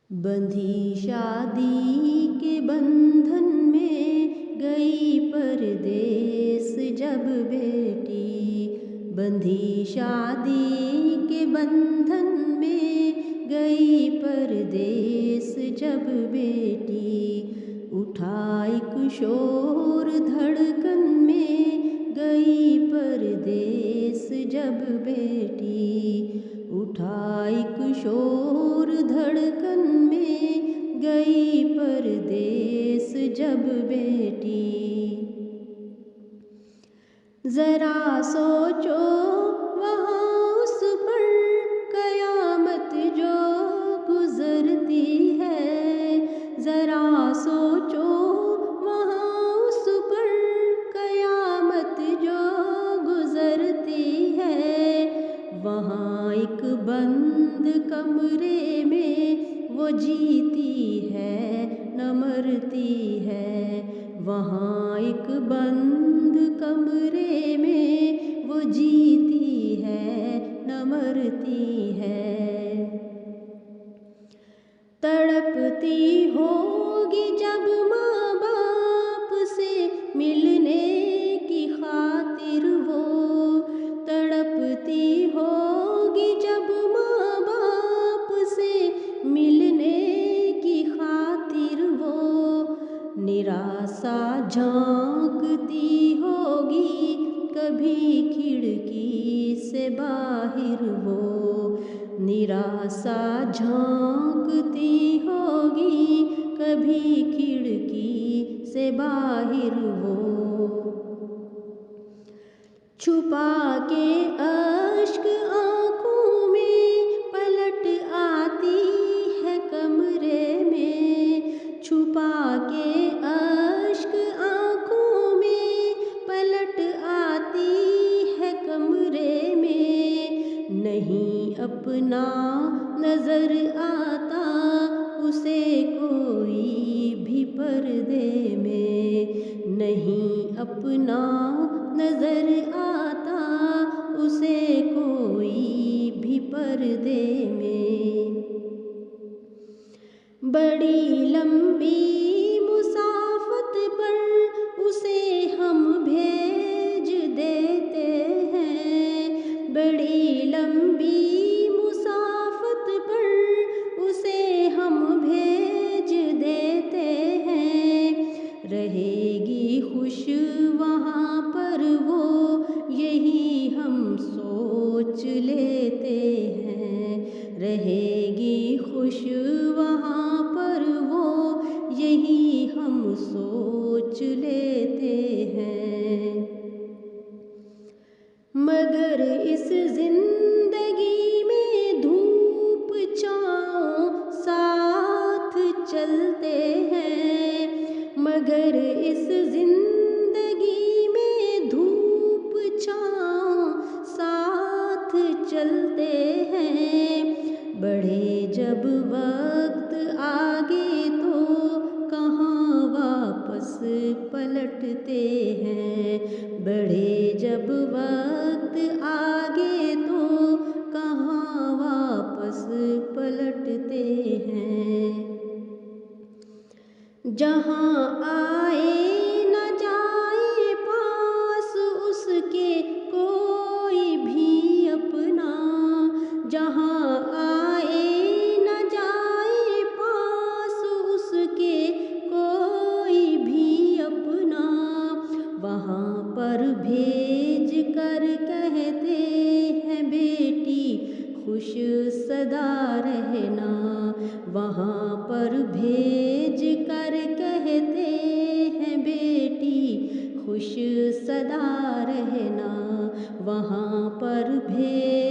बंधी शादी के बंधन में गई परदेस जब बेटी। बंधी शादी के बंधन में गई परदेस जब बेटी। उठा एक शोर धड़कन में गई परदेस जब बेटी। उठा एक शोर धड़कन में गई परदेस जब बेटी। जरा सोचो वहाँ उस पर कयामत जो गुजरती है। जरा सोचो वहाँ उस पर कयामत जो गुजरती है। वहाँ एक बंद कमरे में वो जीती है न मरती है। वहाँ एक बंद कमरे में वो जीती है न मरती है। तड़पती होगी जब माँ बाप से मिलने की खातिर वो। तड़पती होगी जब माँ बाप से मिलने की खातिर वो। निराशा झांकती होगी कभी खिड़की से बाहर वो। निराशा झांकती होगी कभी खिड़की से बाहर वो। छुपा के अश्क आँखों में पलट आती है कमरे में। छुपा के अश्क आँखों में पलट आती है कमरे में। नहीं अपना नजर आता उसे कोई भी पर्दे में। नहीं अपना नजर आता उसे कोई भी पर्दे में। बड़ी लंबी मुसाफत पर उसे हम भेज देते हैं। बड़ी लंबी मुसाफत पर उसे हम भेज देते हैं। रहेगी खुश वहाँ पर वो यही हम सोच लेते हैं। रहेगी खुश वहाँ पर वो यही हम सोच लेते हैं। मगर इस जिंदगी में धूप छाँव साथ चलते हैं। मगर इस जिंदगी में धूप छाँव साथ चलते हैं। बढ़े जब वक्त आगे तो कहाँ वापस पलटते हैं। बढ़े जब वक्त आगे तो कहाँ वापस पलटते हैं। जहाँ आए न जाए पास उसके कोई भी अपना। जहाँ आए न जाए पास उसके कोई भी अपना। वहाँ पर भेज कर कहते हैं बेटी खुश सदा रहना। वहाँ पर भेज कर कहते हैं बेटी खुश सदा रहना। वहाँ पर भेज